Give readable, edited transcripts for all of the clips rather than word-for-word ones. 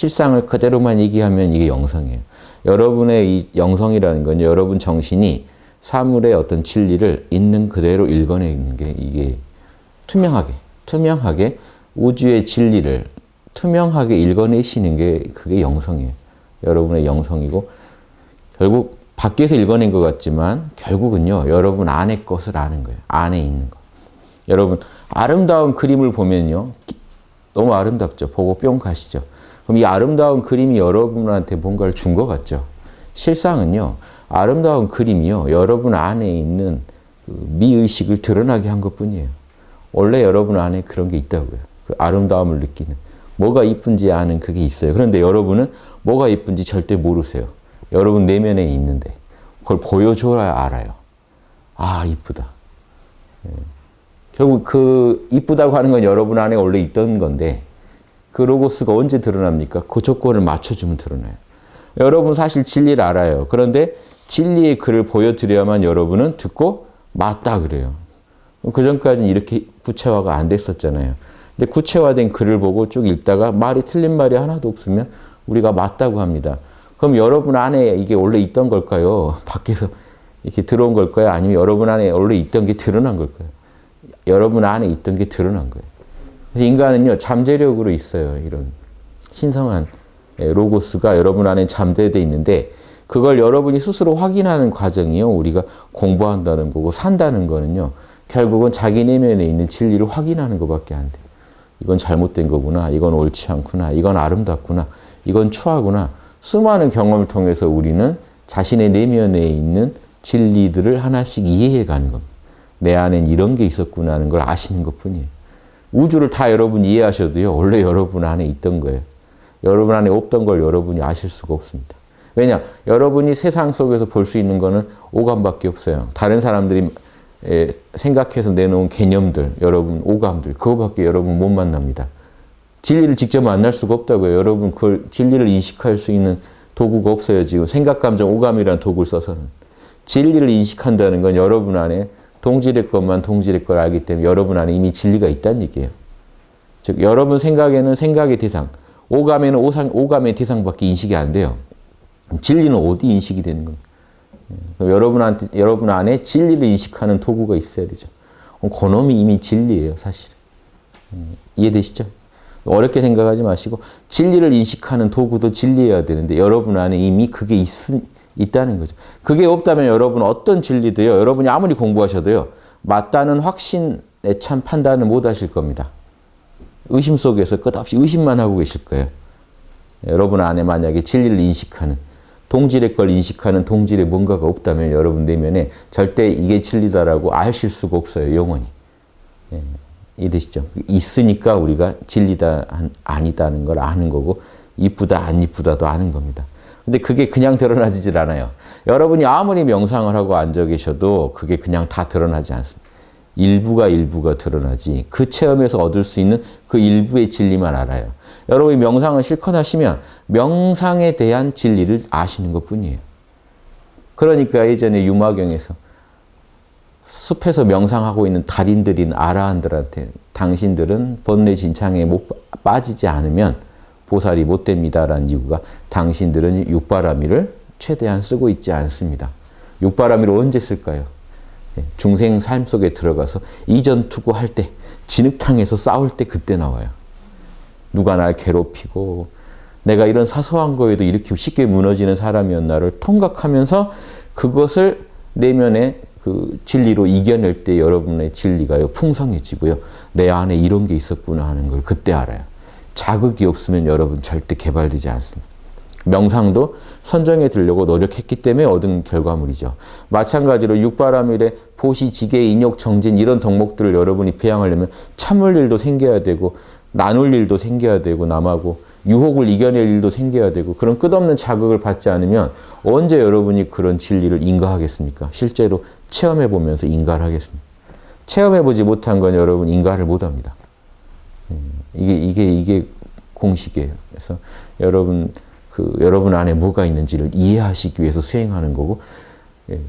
실상을 그대로만 얘기하면 이게 영성이에요. 여러분의 이 영성이라는 건 여러분 정신이 사물의 어떤 진리를 있는 그대로 읽어내는 게 이게 투명하게 우주의 진리를 투명하게 읽어내시는 게 그게 영성이에요. 여러분의 영성이고 결국 밖에서 읽어낸 것 같지만 결국은요. 여러분 안의 것을 아는 거예요. 안에 있는 거. 여러분 아름다운 그림을 보면요. 너무 아름답죠. 보고 뿅 가시죠. 그럼 이 아름다운 그림이 여러분한테 뭔가를 준 것 같죠. 실상은요. 아름다운 그림이요. 여러분 안에 있는 그 미의식을 드러나게 한 것뿐이에요. 원래 여러분 안에 그런 게 있다고요. 그 아름다움을 느끼는. 뭐가 이쁜지 아는 그게 있어요. 그런데 여러분은 뭐가 이쁜지 절대 모르세요. 여러분 내면에 있는데 그걸 보여줘야 알아요. 아, 이쁘다. 결국 그 이쁘다고 하는 건 여러분 안에 원래 있던 건데 그 로고스가 언제 드러납니까? 그 조건을 맞춰주면 드러나요. 여러분 사실 진리를 알아요. 그런데 진리의 글을 보여드려야만 여러분은 듣고 맞다 그래요. 그 전까지는 이렇게 구체화가 안 됐었잖아요. 근데 구체화된 글을 보고 쭉 읽다가 말이 틀린 말이 하나도 없으면 우리가 맞다고 합니다. 그럼 여러분 안에 이게 원래 있던 걸까요? 밖에서 이렇게 들어온 걸까요? 아니면 여러분 안에 원래 있던 게 드러난 걸까요? 여러분 안에 있던 게 드러난 거예요. 그래서 인간은요, 잠재력으로 있어요. 이런 신성한 로고스가 여러분 안에 잠재되어 있는데 그걸 여러분이 스스로 확인하는 과정이요. 우리가 공부한다는 거고 산다는 거는요. 결국은 자기 내면에 있는 진리를 확인하는 것밖에 안 돼요. 이건 잘못된 거구나. 이건 옳지 않구나. 이건 아름답구나. 이건 추하구나. 수많은 경험을 통해서 우리는 자신의 내면에 있는 진리들을 하나씩 이해해 가는 겁니다. 내 안엔 이런 게 있었구나 하는 걸 아시는 것뿐이에요. 우주를 다 여러분 이해하셔도요. 원래 여러분 안에 있던 거예요. 여러분 안에 없던 걸 여러분이 아실 수가 없습니다. 왜냐? 여러분이 세상 속에서 볼 수 있는 거는 오감밖에 없어요. 다른 사람들이 생각해서 내놓은 개념들, 여러분 오감들, 그거밖에 여러분 못 만납니다. 진리를 직접 만날 수가 없다고요. 여러분 그걸 진리를 인식할 수 있는 도구가 없어요. 지금 생각, 감정, 오감이라는 도구를 써서는. 진리를 인식한다는 건 여러분 안에 동질의 것만 동질의 걸 알기 때문에 여러분 안에 이미 진리가 있다는 얘기예요. 즉 여러분 생각에는 생각의 대상, 오감에는 오감의 대상밖에 인식이 안 돼요. 진리는 어디 인식이 되는 겁니까? 여러분 안에 진리를 인식하는 도구가 있어야 되죠. 그놈이 이미 진리예요, 사실은. 이해되시죠? 어렵게 생각하지 마시고 진리를 인식하는 도구도 진리여야 되는데 여러분 안에 이미 그게 있다는 거죠. 그게 없다면 여러분 어떤 진리도요. 여러분이 아무리 공부하셔도요. 맞다는 확신에 참 판단을 못 하실 겁니다. 의심 속에서 끝없이 의심만 하고 계실 거예요. 여러분 안에 만약에 진리를 인식하는 동질의 걸 인식하는 동질의 뭔가가 없다면 여러분 내면에 절대 이게 진리다라고 아실 수가 없어요. 영원히. 이해되시죠? 있으니까 우리가 진리다 아니다는 걸 아는 거고 이쁘다 안 이쁘다도 아는 겁니다. 근데 그게 그냥 드러나지질 않아요. 여러분이 아무리 명상을 하고 앉아 계셔도 그게 그냥 다 드러나지 않습니다. 일부가 드러나지 그 체험에서 얻을 수 있는 그 일부의 진리만 알아요. 여러분이 명상을 실컷 하시면 명상에 대한 진리를 아시는 것뿐이에요. 그러니까 예전에 유마경에서 숲에서 명상하고 있는 달인들인 아라한들한테 당신들은 번뇌 진창에 못 빠지지 않으면 보살이 못 됩니다라는 이유가 당신들은 육바라밀을 최대한 쓰고 있지 않습니다. 육바라밀을 언제 쓸까요? 중생 삶 속에 들어가서 이전 투구할 때, 진흙탕에서 싸울 때 그때 나와요. 누가 날 괴롭히고 내가 이런 사소한 거에도 이렇게 쉽게 무너지는 사람이었나를 통각하면서 그것을 내면에 그 진리로 이겨낼 때 여러분의 진리가요 풍성해지고요. 내 안에 이런 게 있었구나 하는 걸 그때 알아요. 자극이 없으면 여러분 절대 개발되지 않습니다. 명상도 선정에 들려고 노력했기 때문에 얻은 결과물이죠. 마찬가지로 육바라밀의 보시, 지계, 인욕, 정진 이런 덕목들을 여러분이 배양하려면 참을 일도 생겨야 되고 나눌 일도 생겨야 되고 남하고 유혹을 이겨낼 일도 생겨야 되고 그런 끝없는 자극을 받지 않으면 언제 여러분이 그런 진리를 인가하겠습니까? 실제로 체험해보면서 인가를 하겠습니다. 체험해보지 못한 건 여러분 인가를 못합니다. 이게 공식이에요. 그래서 여러분 안에 뭐가 있는지를 이해하시기 위해서 수행하는 거고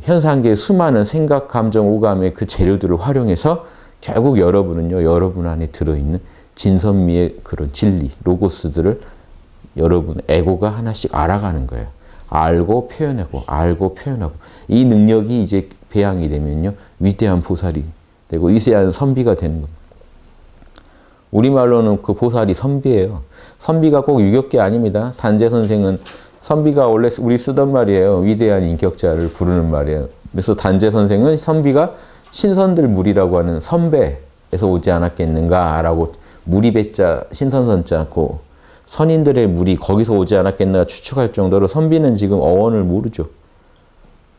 현상계의 수많은 생각, 감정, 오감의 그 재료들을 활용해서 결국 여러분은요. 여러분 안에 들어있는 진선미의 그런 진리, 로고스들을 여러분 에고가 하나씩 알아가는 거예요. 알고 표현하고 알고 표현하고 이 능력이 이제 배양이 되면요 위대한 보살이 되고 위대한 선비가 되는 겁니다. 우리말로는 그 보살이 선비예요. 선비가 꼭 유격계 아닙니다. 단재 선생은 선비가 원래 우리 쓰던 말이에요. 위대한 인격자를 부르는 말이에요. 그래서 단재 선생은 선비가 신선들 무리라고 하는 선배에서 오지 않았겠는가라고 무리배자 신선선자 고 선인들의 무리 거기서 오지 않았겠나 추측할 정도로 선비는 지금 어원을 모르죠.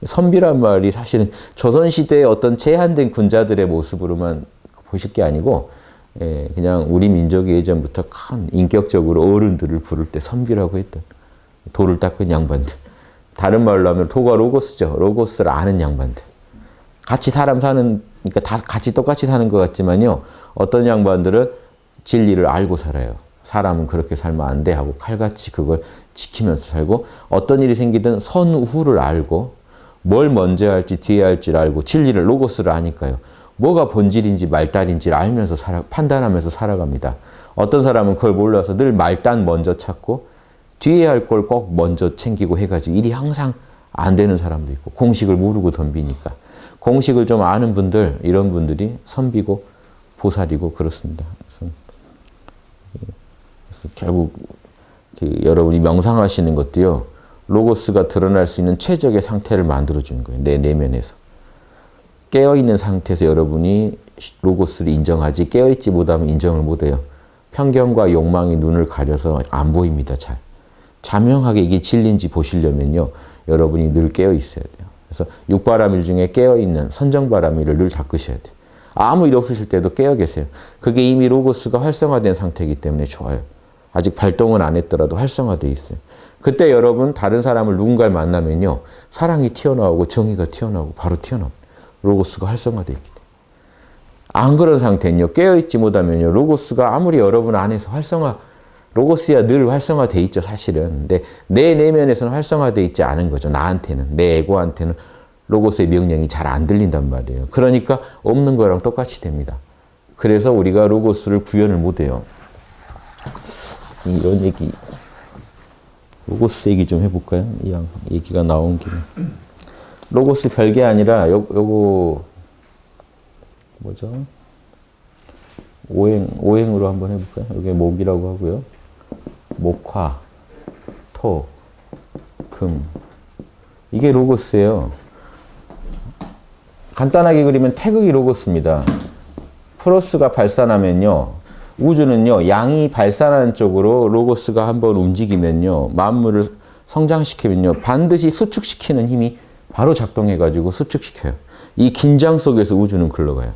선비란 말이 사실은 조선시대의 어떤 제한된 군자들의 모습으로만 보실 게 아니고 그냥 우리 민족이 예전부터 큰 인격적으로 어른들을 부를 때 선비라고 했던 도를 닦은 양반들. 다른 말로 하면 도가 로고스죠. 로고스를 아는 양반들. 같이 사람 사는, 그러니까 다 같이 똑같이 사는 것 같지만요. 어떤 양반들은 진리를 알고 살아요. 사람은 그렇게 살면 안 돼 하고 칼같이 그걸 지키면서 살고 어떤 일이 생기든 선후를 알고 뭘 먼저 할지 뒤에 할지를 알고 진리를 로고스를 아니까요. 뭐가 본질인지 말단인지를 알면서 판단하면서 살아갑니다. 어떤 사람은 그걸 몰라서 늘 말단 먼저 찾고 뒤에 할 걸 꼭 먼저 챙기고 해가지고 일이 항상 안 되는 사람도 있고 공식을 모르고 덤비니까 공식을 좀 아는 분들 이런 분들이 선비고 보살이고 그렇습니다. 그래서 결국 여러분이 명상하시는 것도요. 로고스가 드러날 수 있는 최적의 상태를 만들어주는 거예요. 내 내면에서. 깨어있는 상태에서 여러분이 로고스를 인정하지 깨어있지 못하면 인정을 못해요. 편견과 욕망이 눈을 가려서 안 보입니다. 잘. 자명하게 이게 진리인지 보시려면요. 여러분이 늘 깨어있어야 돼요. 그래서 육바라밀 중에 깨어있는 선정바라밀을 늘 닦으셔야 돼요. 아무 일 없으실 때도 깨어 계세요. 그게 이미 로고스가 활성화된 상태이기 때문에 좋아요. 아직 발동은 안 했더라도 활성화되어 있어요. 그때 여러분 다른 사람을 누군가를 만나면요. 사랑이 튀어나오고 정의가 튀어나오고 바로 튀어나옵니다. 로고스가 활성화되어 있기 때문에. 안 그런 상태는요. 깨어있지 못하면요. 로고스가 아무리 여러분 안에서 로고스야 늘 활성화되어 있죠. 사실은. 근데 내 내면에서는 활성화되어 있지 않은 거죠. 나한테는. 내 에고한테는 로고스의 명령이 잘 안 들린단 말이에요. 그러니까 없는 거랑 똑같이 됩니다. 그래서 우리가 로고스를 구현을 못해요. 이런 얘기, 로고스 얘기 좀 해볼까요? 이 얘기가 나온 김에. 로고스 별게 아니라 요거 뭐죠? 오행으로 한번 해볼까요? 이게 목이라고 하고요. 목화, 토, 금. 이게 로고스예요. 간단하게 그리면 태극이 로고스입니다. 프로스가 발산하면요. 우주는요. 양이 발산하는 쪽으로 로고스가 한번 움직이면요. 만물을 성장시키면요. 반드시 수축시키는 힘이 바로 작동해가지고 수축시켜요. 이 긴장 속에서 우주는 흘러가요.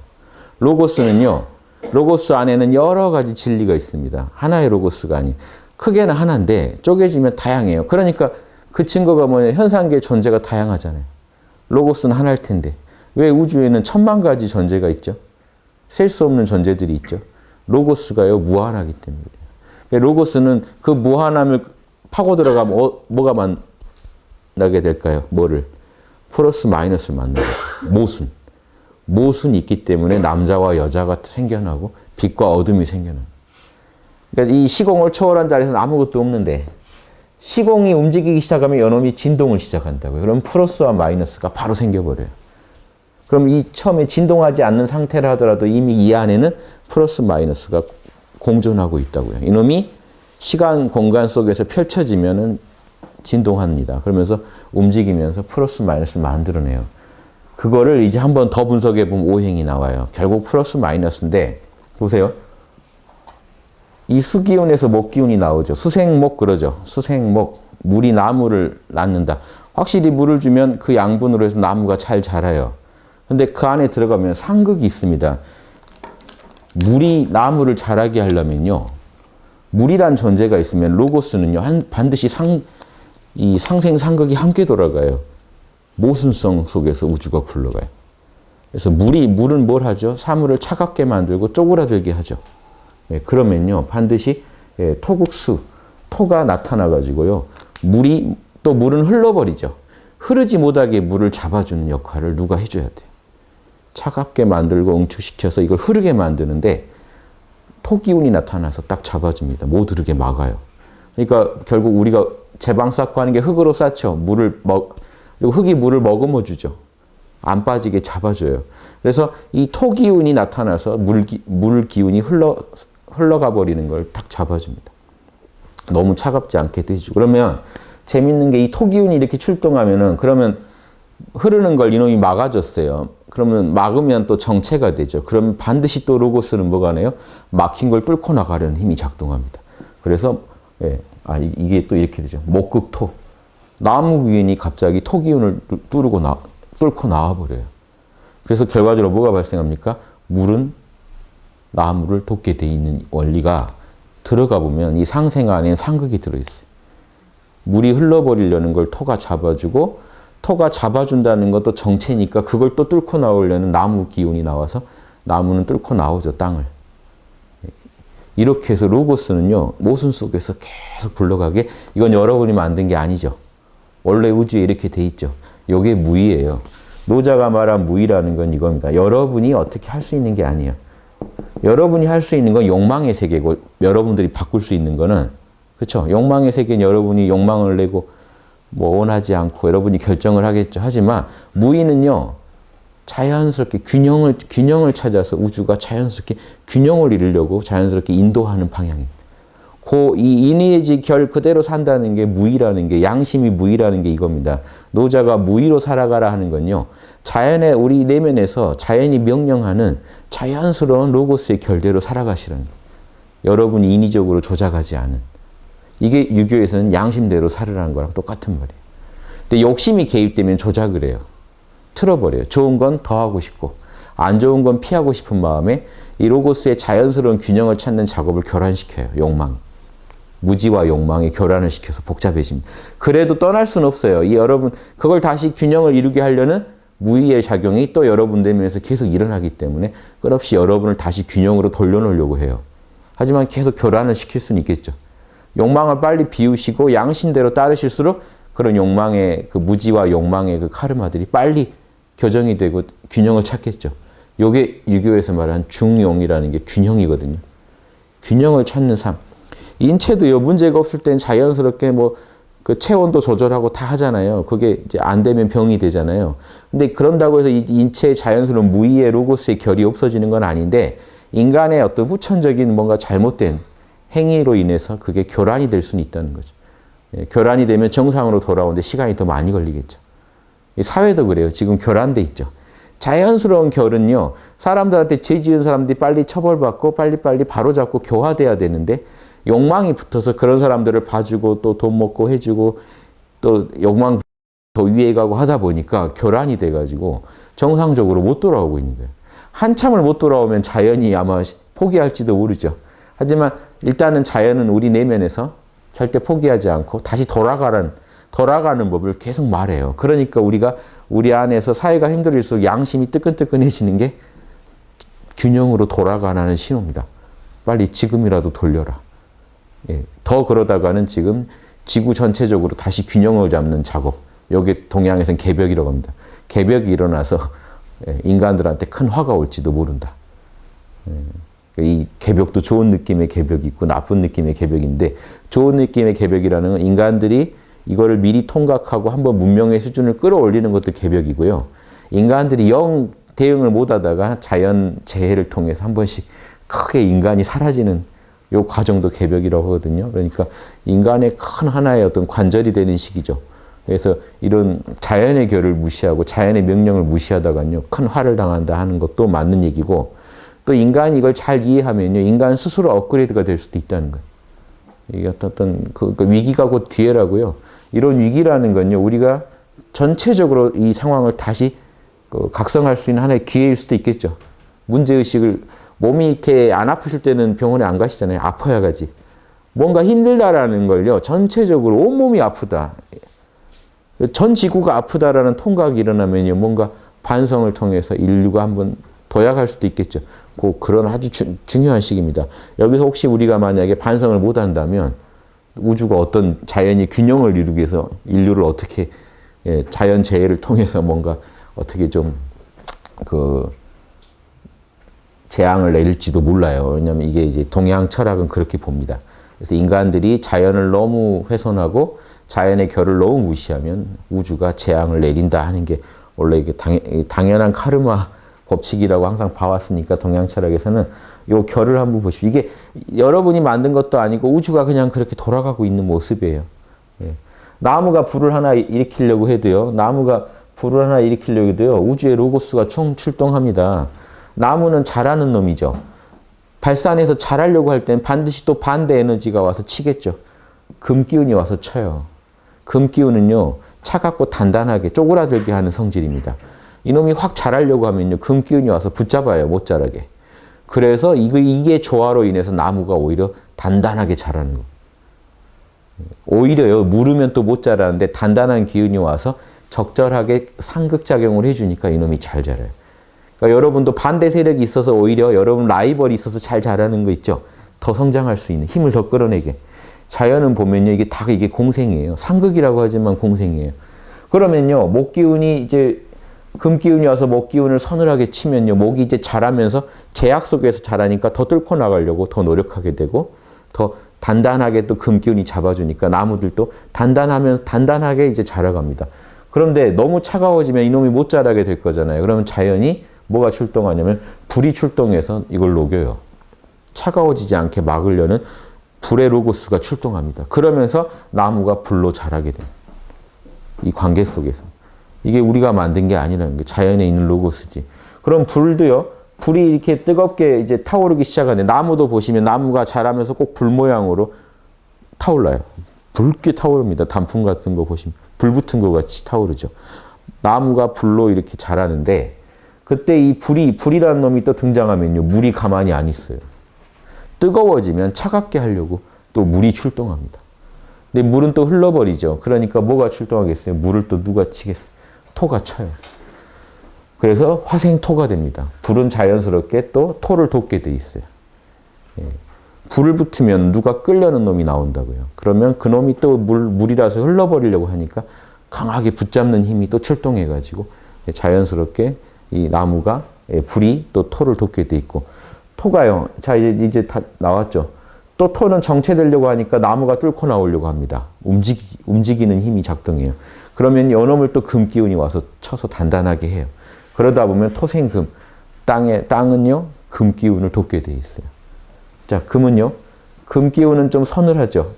로고스는요. 로고스 안에는 여러 가지 진리가 있습니다. 하나의 로고스가 아니에요. 크게는 하나인데 쪼개지면 다양해요. 그러니까 그 증거가 뭐냐. 현상계의 존재가 다양하잖아요. 로고스는 하나일 텐데. 왜 우주에는 1000만 가지 존재가 있죠? 셀 수 없는 존재들이 있죠. 로고스가요. 무한하기 때문에. 로고스는 그 무한함을 파고 들어가면 뭐가 만나게 될까요? 뭐를? 플러스 마이너스를 만나요. 모순. 모순이 있기 때문에 남자와 여자가 생겨나고 빛과 어둠이 생겨나요. 그러니까 이 시공을 초월한 자리에서는 아무것도 없는데 시공이 움직이기 시작하면 이놈이 진동을 시작한다고요. 그럼 플러스와 마이너스가 바로 생겨버려요. 그럼 이 처음에 진동하지 않는 상태라 하더라도 이미 이 안에는 플러스 마이너스가 공존하고 있다고요. 이놈이 시간 공간 속에서 펼쳐지면은 진동합니다. 그러면서 움직이면서 플러스 마이너스를 만들어내요. 그거를 이제 한번 더 분석해 보면 오행이 나와요. 결국 플러스 마이너스인데 보세요. 이 수기운에서 목기운이 나오죠. 수생목 그러죠. 수생목. 물이 나무를 낳는다. 확실히 물을 주면 그 양분으로 해서 나무가 잘 자라요. 근데 그 안에 들어가면 상극이 있습니다. 물이 나무를 자라게 하려면요. 물이란 존재가 있으면 로고스는요. 반드시 이 상생상극이 함께 돌아가요. 모순성 속에서 우주가 굴러가요. 그래서 물은 뭘 하죠? 사물을 차갑게 만들고 쪼그라들게 하죠. 예, 그러면요. 반드시 토국수, 토가 나타나가지고요. 물은 흘러버리죠. 흐르지 못하게 물을 잡아주는 역할을 누가 해줘야 돼요. 차갑게 만들고 응축시켜서 이걸 흐르게 만드는데 토기운이 나타나서 딱 잡아줍니다. 못 흐르게 막아요. 그러니까 결국 우리가 제방 쌓고 하는 게 흙으로 쌓죠. 그리고 흙이 물을 머금어 주죠. 안 빠지게 잡아줘요. 그래서 이 토 기운이 나타나서 물 기운이 흘러가 버리는 걸 딱 잡아줍니다. 너무 차갑지 않게 해주고. 그러면 재밌는 게 이 토 기운이 이렇게 출동하면은 그러면 흐르는 걸 이놈이 막아줬어요. 그러면 막으면 또 정체가 되죠. 그러면 반드시 또 로고스는 뭐가 하네요? 막힌 걸 뚫고 나가려는 힘이 작동합니다. 그래서 이게 또 이렇게 되죠. 목극토. 나무 기운이 갑자기 토 기운을 뚫고 나와버려요. 그래서 결과적으로 뭐가 발생합니까? 물은 나무를 돋게 돼 있는 원리가 들어가 보면 이 상생 안에 상극이 들어있어요. 물이 흘러버리려는 걸 토가 잡아주고 토가 잡아준다는 것도 정체니까 그걸 또 뚫고 나오려는 나무 기운이 나와서 나무는 뚫고 나오죠, 땅을. 이렇게 해서 로고스는요, 모순 속에서 계속 굴러가게, 이건 여러분이 만든 게 아니죠. 원래 우주에 이렇게 돼 있죠. 이게 무의예요. 노자가 말한 무의라는 건 이겁니다. 여러분이 어떻게 할 수 있는 게 아니에요. 여러분이 할 수 있는 건 욕망의 세계고, 여러분들이 바꿀 수 있는 거는, 그렇죠? 욕망의 세계는 여러분이 욕망을 내고 뭐 원하지 않고 여러분이 결정을 하겠죠. 하지만 무의는요, 자연스럽게 균형을 찾아서 우주가 자연스럽게 균형을 이루려고 자연스럽게 인도하는 방향입니다. 이 인의의 결 그대로 산다는 게 무의라는 게, 양심이 무의라는 게 이겁니다. 노자가 무의로 살아가라 하는 건요, 자연의 우리 내면에서 자연이 명령하는 자연스러운 로고스의 결대로 살아가시라는 거예요. 여러분이 인위적으로 조작하지 않은. 이게 유교에서는 양심대로 살으라는 거랑 똑같은 말이에요. 근데 욕심이 개입되면 조작을 해요. 틀어버려요. 좋은 건 더 하고 싶고 안 좋은 건 피하고 싶은 마음에 이 로고스의 자연스러운 균형을 찾는 작업을 교란시켜요. 욕망. 무지와 욕망의 교란을 시켜서 복잡해집니다. 그래도 떠날 수는 없어요. 여러분 그걸 다시 균형을 이루게 하려는 무의의 작용이 또 여러분 내면에서 계속 일어나기 때문에 끝없이 여러분을 다시 균형으로 돌려놓으려고 해요. 하지만 계속 교란을 시킬 수는 있겠죠. 욕망을 빨리 비우시고 양심대로 따르실수록 그런 욕망의 그 무지와 욕망의 그 카르마들이 빨리 교정이 되고 균형을 찾겠죠. 요게 유교에서 말하는 중용이라는 게 균형이거든요. 균형을 찾는 삶. 인체도요, 문제가 없을 땐 자연스럽게 그 체온도 조절하고 다 하잖아요. 그게 이제 안 되면 병이 되잖아요. 근데 그런다고 해서 이 인체의 자연스러운 무의의 로고스의 결이 없어지는 건 아닌데, 인간의 어떤 후천적인 뭔가 잘못된 행위로 인해서 그게 교란이 될 수는 있다는 거죠. 교란이 되면 정상으로 돌아오는데 시간이 더 많이 걸리겠죠. 사회도 그래요. 지금 교란돼 있죠. 자연스러운 결은요, 사람들한테 죄 지은 사람들이 빨리 처벌받고 빨리빨리 바로잡고 교화돼야 되는데, 욕망이 붙어서 그런 사람들을 봐주고 또 돈 먹고 해주고 또 욕망 더 위에 가고 하다 보니까 교란이 돼가지고 정상적으로 못 돌아오고 있는 거예요. 한참을 못 돌아오면 자연이 아마 포기할지도 모르죠. 하지만 일단은 자연은 우리 내면에서 절대 포기하지 않고 다시 돌아가는 법을 계속 말해요. 그러니까 우리가 우리 안에서 사회가 힘들일수록 양심이 뜨끈뜨끈해지는 게 균형으로 돌아가는 신호입니다. 빨리 지금이라도 돌려라. 더 그러다가는 지금 지구 전체적으로 다시 균형을 잡는 작업. 여기 동양에서는 개벽이라고 합니다. 개벽이 일어나서 인간들한테 큰 화가 올지도 모른다. 이 개벽도 좋은 느낌의 개벽이 있고 나쁜 느낌의 개벽인데, 좋은 느낌의 개벽이라는 건 인간들이 이거를 미리 통각하고 한번 문명의 수준을 끌어올리는 것도 개벽이고요. 인간들이 영 대응을 못하다가 자연 재해를 통해서 한 번씩 크게 인간이 사라지는 요 과정도 개벽이라고 하거든요. 그러니까 인간의 큰 하나의 어떤 관절이 되는 시기죠. 그래서 이런 자연의 결을 무시하고 자연의 명령을 무시하다가요, 큰 화를 당한다 하는 것도 맞는 얘기고, 또 인간이 이걸 잘 이해하면요, 인간 스스로 업그레이드가 될 수도 있다는 거예요. 이게 어떤 그 위기가 곧 기회라고요. 이런 위기라는 건요, 우리가 전체적으로 이 상황을 다시 각성할 수 있는 하나의 기회일 수도 있겠죠. 문제의식을, 몸이 이렇게 안 아프실 때는 병원에 안 가시잖아요. 아파야 가지. 뭔가 힘들다라는 걸요, 전체적으로 온몸이 아프다. 전 지구가 아프다라는 통각이 일어나면요, 뭔가 반성을 통해서 인류가 한번 도약할 수도 있겠죠. 그런 아주 중요한 시기입니다. 여기서 혹시 우리가 만약에 반성을 못 한다면 우주가 어떤 자연이 균형을 이루기 위해서 인류를 어떻게 자연 재해를 통해서 뭔가 어떻게 좀 재앙을 내릴지도 몰라요. 왜냐하면 이게 이제 동양 철학은 그렇게 봅니다. 그래서 인간들이 자연을 너무 훼손하고 자연의 결을 너무 무시하면 우주가 재앙을 내린다 하는 게 원래 이게 당연한 카르마 법칙이라고 항상 봐왔으니까 동양 철학에서는 요 결을 한번 보십시오. 이게 여러분이 만든 것도 아니고 우주가 그냥 그렇게 돌아가고 있는 모습이에요. 예. 나무가 불을 하나 일으키려고 해도요. 나무가 불을 하나 일으키려고 해도요. 우주의 로고스가 총 출동합니다. 나무는 자라는 놈이죠. 발산해서 자라려고 할 때는 반드시 또 반대 에너지가 와서 치겠죠. 금기운이 와서 쳐요. 금기운은요. 차갑고 단단하게 쪼그라들게 하는 성질입니다. 이놈이 확 자라려고 하면요. 금기운이 와서 붙잡아요. 못 자라게. 그래서 이게 조화로 인해서 나무가 오히려 단단하게 자라는 거예요. 오히려요. 물으면 또 못 자라는데 단단한 기운이 와서 적절하게 상극작용을 해주니까 이놈이 잘 자라요. 그러니까 여러분도 반대 세력이 있어서 오히려 여러분 라이벌이 있어서 잘 자라는 거 있죠. 더 성장할 수 있는 힘을 더 끌어내게. 자연은 보면요. 이게 다 이게 공생이에요. 상극이라고 하지만 공생이에요. 그러면요. 목기운이 이제 금기운이 와서 목기운을 서늘하게 치면요. 목이 이제 자라면서 제약 속에서 자라니까 더 뚫고 나가려고 더 노력하게 되고 더 단단하게 또 금기운이 잡아주니까 나무들도 단단하면서 단단하게 이제 자라갑니다. 그런데 너무 차가워지면 이놈이 못 자라게 될 거잖아요. 그러면 자연이 뭐가 출동하냐면 불이 출동해서 이걸 녹여요. 차가워지지 않게 막으려는 불의 로고스가 출동합니다. 그러면서 나무가 불로 자라게 돼요. 이 관계 속에서. 이게 우리가 만든 게 아니라는 게 자연에 있는 로고스지. 그럼 불도요. 불이 이렇게 뜨겁게 이제 타오르기 시작하는데 나무도 보시면 나무가 자라면서 꼭 불 모양으로 타올라요. 붉게 타오릅니다. 단풍 같은 거 보시면 불 붙은 것 같이 타오르죠. 나무가 불로 이렇게 자라는데 그때 이 불이라는 놈이 또 등장하면요. 물이 가만히 안 있어요. 뜨거워지면 차갑게 하려고 또 물이 출동합니다. 근데 물은 또 흘러버리죠. 그러니까 뭐가 출동하겠어요? 물을 또 누가 치겠어요? 토가 쳐요. 그래서 화생토가 됩니다. 불은 자연스럽게 또 토를 돋게 돼 있어요. 예. 불을 붙으면 누가 끌려는 놈이 나온다고요. 그러면 그 놈이 또 물이라서 흘러버리려고 하니까 강하게 붙잡는 힘이 또 출동해가지고 자연스럽게 이 나무가 불이 또 토를 돋게 돼 있고 토가요. 자 이제 다 나왔죠. 또 토는 정체되려고 하니까 나무가 뚫고 나오려고 합니다. 움직이는 힘이 작동해요. 그러면 요놈을 또 금기운이 와서 쳐서 단단하게 해요. 그러다 보면 토생금, 땅은요, 금기운을 돋게 돼 있어요. 자, 금은요, 금기운은 좀 서늘하죠.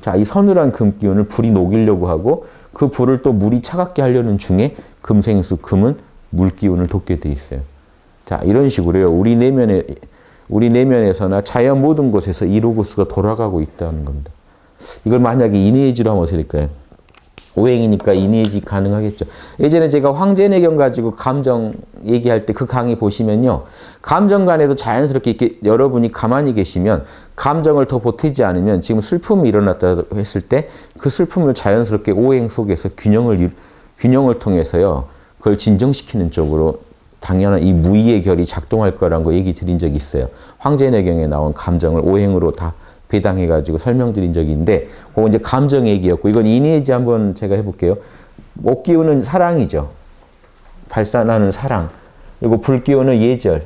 자, 이 서늘한 금기운을 불이 녹이려고 하고 그 불을 또 물이 차갑게 하려는 중에 금생수, 금은 물기운을 돋게 돼 있어요. 자, 이런 식으로요, 우리 내면에서나 자연 모든 곳에서 이 로고스가 돌아가고 있다는 겁니다. 이걸 만약에 이내지로 하면 어떻게 될까요? 오행이니까 이내지 가능하겠죠. 예전에 제가 황제내경 가지고 감정 얘기할 때 그 강의 보시면요. 감정 간에도 자연스럽게 이렇게 여러분이 가만히 계시면 감정을 더 보태지 않으면 지금 슬픔이 일어났다 했을 때 그 슬픔을 자연스럽게 오행 속에서 균형을 통해서요. 그걸 진정시키는 쪽으로 당연한 이 무의의 결이 작동할 거라는 거 얘기 드린 적이 있어요. 황제내경에 나온 감정을 오행으로 다 배당해가지고 설명드린 적이 있는데, 그거 이제 감정 얘기였고, 이건 이니에지 한번 제가 해볼게요. 목기운은 사랑이죠. 발산하는 사랑. 그리고 불기운은 예절.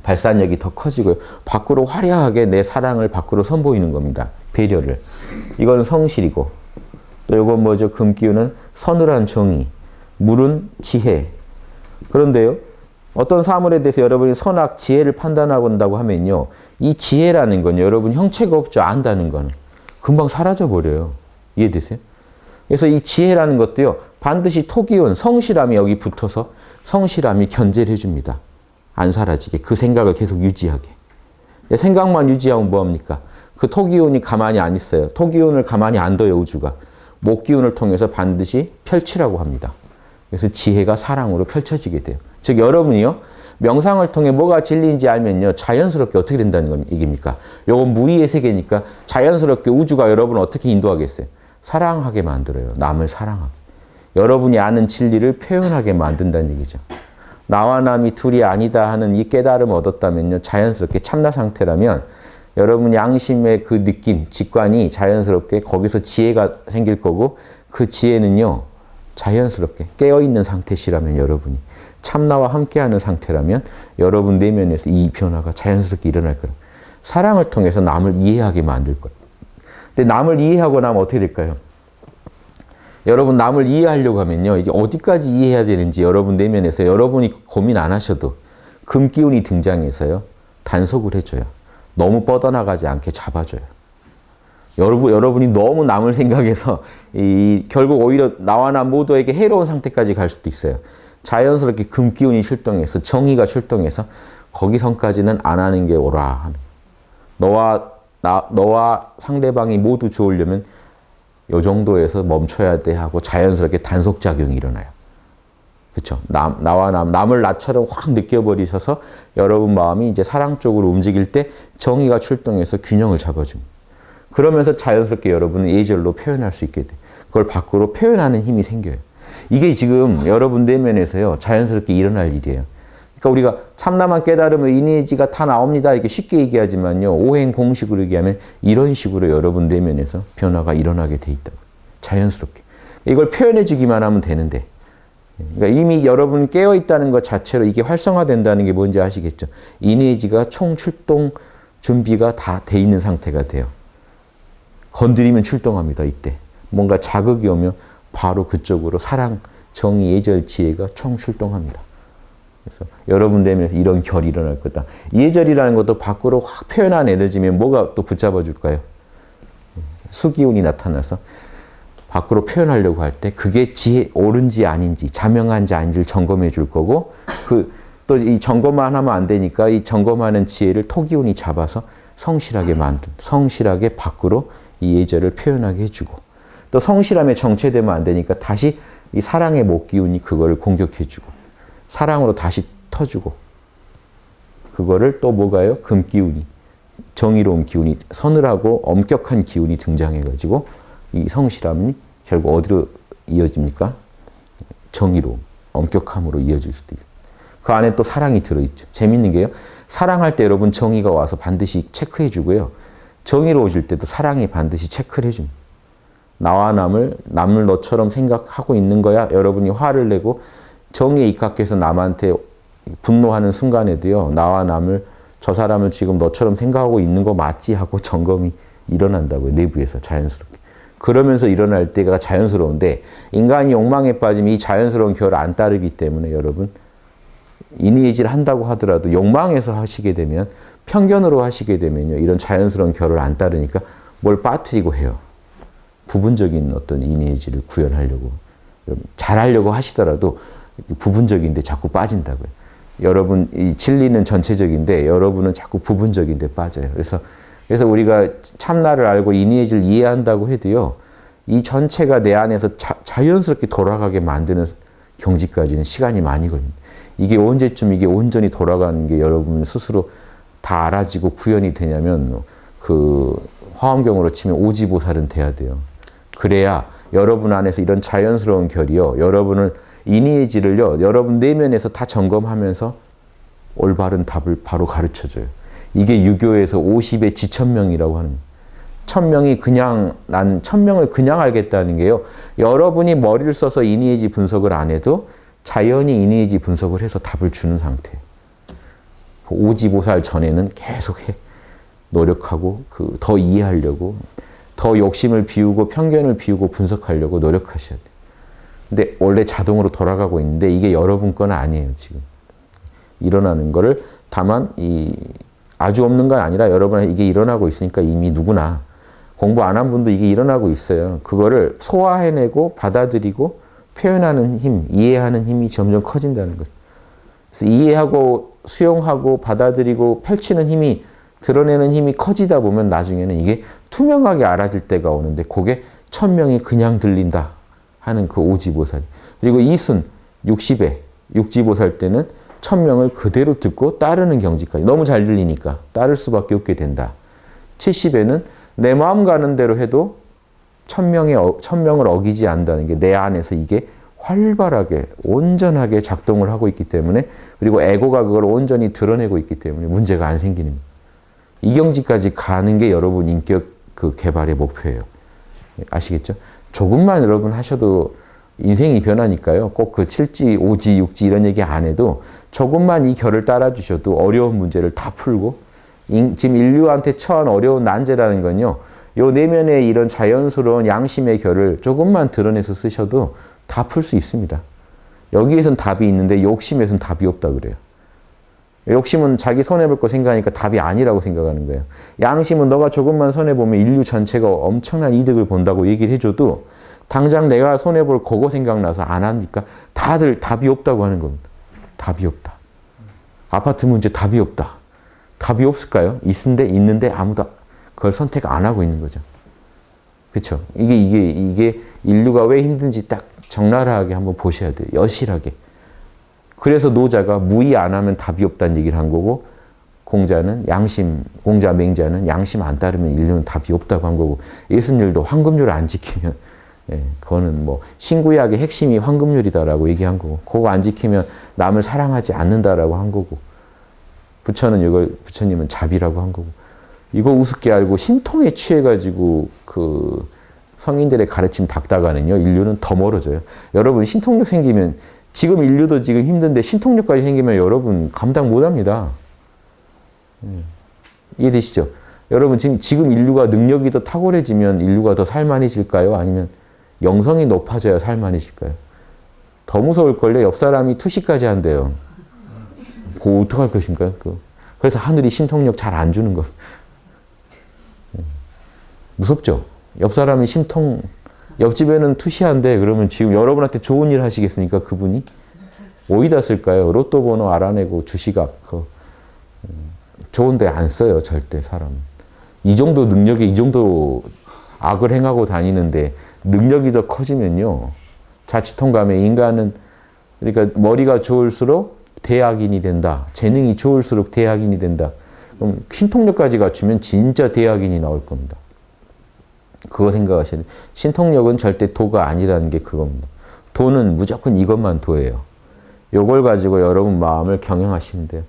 발산력이 더 커지고요. 밖으로 화려하게 내 사랑을 밖으로 선보이는 겁니다. 배려를. 이거는 성실이고, 또 이건 뭐죠? 금기운은 서늘한 정의. 물은 지혜. 그런데요, 어떤 사물에 대해서 여러분이 선악, 지혜를 판단하고 온다고 하면요. 이 지혜라는 건 여러분 형체가 없죠. 안다는 건. 금방 사라져버려요. 이해되세요? 그래서 이 지혜라는 것도요. 반드시 토기운, 성실함이 여기 붙어서 성실함이 견제를 해줍니다. 안 사라지게. 그 생각을 계속 유지하게. 생각만 유지하면 뭐합니까? 그 토기운이 가만히 안 있어요. 토기운을 가만히 안 둬요. 우주가. 목기운을 통해서 반드시 펼치라고 합니다. 그래서 지혜가 사랑으로 펼쳐지게 돼요. 즉 여러분이요. 명상을 통해 뭐가 진리인지 알면요. 자연스럽게 어떻게 된다는 얘기입니까? 요건 무의의 세계니까 자연스럽게 우주가 여러분을 어떻게 인도하겠어요? 사랑하게 만들어요. 남을 사랑하게. 여러분이 아는 진리를 표현하게 만든다는 얘기죠. 나와 남이 둘이 아니다 하는 이 깨달음을 얻었다면요. 자연스럽게 참나 상태라면 여러분 양심의 그 느낌, 직관이 자연스럽게 거기서 지혜가 생길 거고 그 지혜는요. 자연스럽게 깨어있는 상태시라면 여러분이 참나와 함께하는 상태라면 여러분 내면에서 이 변화가 자연스럽게 일어날 거예요. 사랑을 통해서 남을 이해하게 만들 거예요. 근데 남을 이해하고 나면 어떻게 될까요? 여러분 남을 이해하려고 하면요. 이제 어디까지 이해해야 되는지 여러분 내면에서 여러분이 고민 안 하셔도 금기운이 등장해서요. 단속을 해줘요. 너무 뻗어나가지 않게 잡아줘요. 여러분이 너무 남을 생각해서 결국 오히려 나와 나 모두에게 해로운 상태까지 갈 수도 있어요. 자연스럽게 금기운이 출동해서 정의가 출동해서 거기선까지는 안 하는 게 옳아. 너와 상대방이 모두 좋으려면 이 정도에서 멈춰야 돼 하고 자연스럽게 단속작용이 일어나요. 그렇죠? 남을 나처럼 확 느껴버리셔서 여러분 마음이 이제 사랑 쪽으로 움직일 때 정의가 출동해서 균형을 잡아줍니다. 그러면서 자연스럽게 여러분은 예절로 표현할 수 있게 돼. 그걸 밖으로 표현하는 힘이 생겨요. 이게 지금 여러분 내면에서요. 자연스럽게 일어날 일이에요. 그러니까 우리가 참나만 깨달으면 이니지가 다 나옵니다. 이렇게 쉽게 얘기하지만요. 오행 공식으로 얘기하면 이런 식으로 여러분 내면에서 변화가 일어나게 돼 있다고. 자연스럽게. 이걸 표현해 주기만 하면 되는데. 그러니까 이미 여러분 깨어 있다는 것 자체로 이게 활성화된다는 게 뭔지 아시겠죠? 이니지가 총 출동 준비가 다 돼 있는 상태가 돼요. 건드리면 출동합니다. 이때. 뭔가 자극이 오면 바로 그쪽으로 사랑, 정의, 예절, 지혜가 총 출동합니다. 그래서 여러분 내면에서 이런 결이 일어날 거다. 예절이라는 것도 밖으로 확 표현한 에너지면 뭐가 또 붙잡아 줄까요? 수기운이 나타나서 밖으로 표현하려고 할 때 그게 지혜, 옳은지 아닌지, 자명한지 아닌지를 점검해 줄 거고 또 이 점검만 하면 안 되니까 이 점검하는 지혜를 토기운이 잡아서 성실하게 성실하게 밖으로 이 예절을 표현하게 해주고 또 성실함에 정체되면 안 되니까 다시 이 사랑의 목기운이 그거를 공격해주고 사랑으로 다시 터주고 그거를 또 뭐가요? 금기운이 정의로운 기운이 서늘하고 엄격한 기운이 등장해가지고 이 성실함이 결국 어디로 이어집니까? 정의로움, 엄격함으로 이어질 수도 있어요. 그 안에 또 사랑이 들어있죠. 재밌는 게요. 사랑할 때 여러분 정의가 와서 반드시 체크해주고요. 정의로워질 때도 사랑이 반드시 체크를 해줍니다. 나와 남을 너처럼 생각하고 있는 거야. 여러분이 화를 내고 정의에 입각해서 남한테 분노하는 순간에도요. 나와 남을 저 사람을 지금 너처럼 생각하고 있는 거 맞지? 하고 점검이 일어난다고요. 내부에서 자연스럽게. 그러면서 일어날 때가 자연스러운데 인간이 욕망에 빠지면 이 자연스러운 결을 안 따르기 때문에 여러분 이니에지를 한다고 하더라도 욕망에서 하시게 되면 편견으로 하시게 되면요. 이런 자연스러운 결을 안 따르니까 뭘 빠뜨리고 해요. 부분적인 어떤 이니에지를 구현하려고 잘하려고 하시더라도 부분적인데 자꾸 빠진다고요. 여러분 이 진리는 전체적인데 여러분은 자꾸 부분적인데 빠져요. 그래서 우리가 참나를 알고 이니에지를 이해한다고 해도요. 이 전체가 내 안에서 자연스럽게 돌아가게 만드는 경지까지는 시간이 많이 걸립니다. 이게 언제쯤 이게 온전히 돌아가는 게 여러분 스스로 다 알아지고 구현이 되냐면 그 화엄경으로 치면 오지보살은 돼야 돼요. 그래야 여러분 안에서 이런 자연스러운 결이요. 여러분을 이니에지를요. 여러분 내면에서 다 점검하면서 올바른 답을 바로 가르쳐줘요. 이게 유교에서 50의 지천명이라고 하는 1000명이 그냥 난 1000명을 그냥 알겠다는 게요. 여러분이 머리를 써서 이니에지 분석을 안 해도 자연히 이니에지 분석을 해서 답을 주는 상태예요. 오지보살 전에는 계속 노력하고 더 이해하려고 더 욕심을 비우고 편견을 비우고 분석하려고 노력하셔야 돼요. 근데 원래 자동으로 돌아가고 있는데 이게 여러분 건 아니에요. 지금 일어나는 거를 다만 아주 없는 건 아니라 여러분은 이게 일어나고 있으니까 이미 누구나 공부 안 한 분도 이게 일어나고 있어요. 그거를 소화해내고 받아들이고 표현하는 힘, 이해하는 힘이 점점 커진다는 거죠. 그래서 이해하고 수용하고 받아들이고 펼치는 힘이 드러내는 힘이 커지다 보면 나중에는 이게 투명하게 알아질 때가 오는데 그게 1000명이 그냥 들린다 하는 그 오지보살. 그리고 이순 60에 육지보살 때는 1000명을 그대로 듣고 따르는 경지까지 너무 잘 들리니까 따를 수밖에 없게 된다. 70에는 내 마음 가는 대로 해도 1000명을 어기지 않는다는 게 내 안에서 이게 활발하게 온전하게 작동을 하고 있기 때문에 그리고 에고가 그걸 온전히 드러내고 있기 때문에 문제가 안 생기는 거예요. 이 경지까지 가는 게 여러분 인격 그 개발의 목표예요. 아시겠죠? 조금만 여러분 하셔도 인생이 변하니까요. 꼭 그 7지, 5지, 6지 이런 얘기 안 해도 조금만 이 결을 따라주셔도 어려운 문제를 다 풀고 지금 인류한테 처한 어려운 난제라는 건요. 요 내면의 이런 자연스러운 양심의 결을 조금만 드러내서 쓰셔도 다 풀 수 있습니다. 여기에선 답이 있는데 욕심에선 답이 없다 그래요. 욕심은 자기 손해볼 거 생각하니까 답이 아니라고 생각하는 거예요. 양심은 너가 조금만 손해보면 인류 전체가 엄청난 이득을 본다고 얘기를 해줘도 당장 내가 손해볼 그거 생각나서 안 하니까 다들 답이 없다고 하는 겁니다. 답이 없다. 아파트 문제 답이 없다. 답이 없을까요? 있는데 아무도 그걸 선택 안 하고 있는 거죠. 그렇죠? 이게 인류가 왜 힘든지 딱 적나라하게 한번 보셔야 돼요. 여실하게. 그래서 노자가 무의 안 하면 답이 없다는 얘기를 한 거고, 공자 맹자는 양심 안 따르면 인류는 답이 없다고 한 거고, 예수님도 황금률을 안 지키면, 그거는 뭐 신구약의 핵심이 황금률이다라고 얘기한 거고, 그거 안 지키면 남을 사랑하지 않는다라고 한 거고, 부처님은 자비라고 한 거고, 이거 우습게 알고 신통에 취해가지고 그 성인들의 가르침 닦다가는요, 인류는 더 멀어져요. 여러분 신통력 생기면 지금 인류도 지금 힘든데 신통력까지 생기면 여러분 감당 못합니다. 이해되시죠? 여러분 지금 인류가 능력이 더 탁월해지면 인류가 더 살만해질까요? 아니면 영성이 높아져야 살만해질까요? 더 무서울걸요. 옆 사람이 투시까지 한대요. 그거 어떡할 것인가요? 그래서 하늘이 신통력 잘 안 주는 거. 무섭죠? 옆 사람이 옆집에는 투시한데 그러면 지금 여러분한테 좋은 일 하시겠습니까? 그분이? 어디다 쓸까요? 로또 번호 알아내고 주식악. 좋은데 안 써요. 절대 사람은. 이 정도 능력에 이 정도 악을 행하고 다니는데 능력이 더 커지면요. 자치통감에 인간은 그러니까 머리가 좋을수록 대악인이 된다. 재능이 좋을수록 대악인이 된다. 그럼 신통력까지 갖추면 진짜 대악인이 나올 겁니다. 그거 생각하셔야 돼요. 신통력은 절대 도가 아니라는 게 그겁니다. 도는 무조건 이것만 도예요. 요걸 가지고 여러분 마음을 경영하시면 돼요.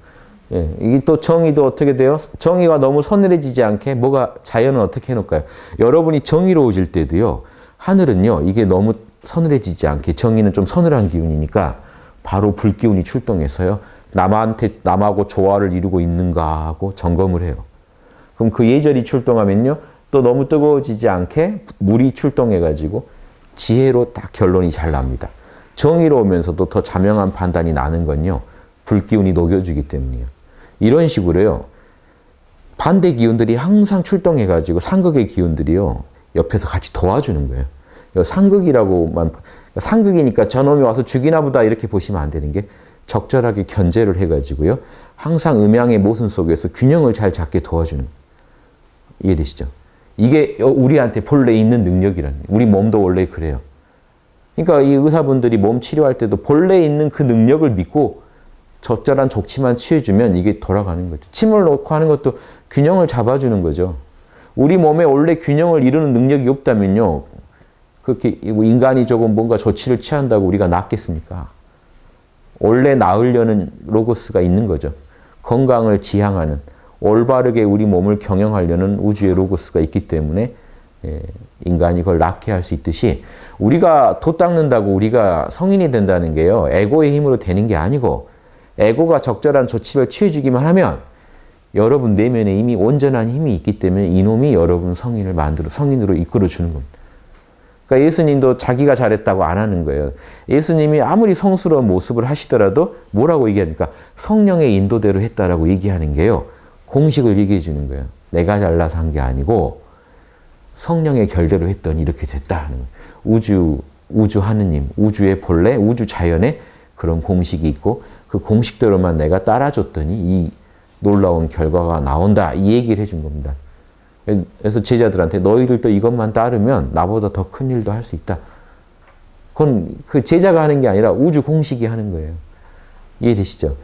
이게 또 정의도 어떻게 돼요? 정의가 너무 서늘해지지 않게 자연은 어떻게 해놓을까요? 여러분이 정의로워질 때도요. 하늘은요. 이게 너무 서늘해지지 않게 정의는 좀 서늘한 기운이니까 바로 불기운이 출동해서요. 남하고 조화를 이루고 있는가 하고 점검을 해요. 그럼 그 예절이 출동하면요. 또 너무 뜨거워지지 않게 물이 출동해가지고 지혜로 딱 결론이 잘 납니다. 정의로우면서도 더 자명한 판단이 나는 건요. 불기운이 녹여주기 때문이에요. 이런 식으로요. 반대 기운들이 항상 출동해가지고 상극의 기운들이요. 옆에서 같이 도와주는 거예요. 상극이니까 저놈이 와서 죽이나 보다 이렇게 보시면 안 되는 게 적절하게 견제를 해가지고요. 항상 음양의 모순 속에서 균형을 잘 잡게 도와주는 거예요. 이해되시죠? 이게 우리한테 본래 있는 능력이라는 거예요. 우리 몸도 원래 그래요. 그러니까 이 의사분들이 몸 치료할 때도 본래 있는 그 능력을 믿고 적절한 조치만 취해주면 이게 돌아가는 거죠. 침을 놓고 하는 것도 균형을 잡아주는 거죠. 우리 몸에 원래 균형을 이루는 능력이 없다면요. 그렇게 인간이 조금 뭔가 조치를 취한다고 우리가 낫겠습니까? 원래 나으려는 로고스가 있는 거죠. 건강을 지향하는, 올바르게 우리 몸을 경영하려는 우주의 로고스가 있기 때문에 인간이 그걸 낫게 할 수 있듯이 우리가 도 닦는다고 우리가 성인이 된다는 게요. 에고의 힘으로 되는 게 아니고 에고가 적절한 조치를 취해주기만 하면 여러분 내면에 이미 온전한 힘이 있기 때문에 이놈이 여러분 성인으로 이끌어주는 겁니다. 그러니까 예수님도 자기가 잘했다고 안 하는 거예요. 예수님이 아무리 성스러운 모습을 하시더라도 뭐라고 얘기하니까 성령의 인도대로 했다라고 얘기하는 게요. 공식을 얘기해 주는 거예요. 내가 잘나서 한 게 아니고 성령의 결대로 했더니 이렇게 됐다 하는 거예요. 우주 하느님, 우주의 본래, 우주 자연에 그런 공식이 있고 그 공식대로만 내가 따라줬더니 이 놀라운 결과가 나온다. 이 얘기를 해준 겁니다. 그래서 제자들한테 너희들도 이것만 따르면 나보다 더 큰 일도 할 수 있다. 그건 그 제자가 하는 게 아니라 우주 공식이 하는 거예요. 이해되시죠?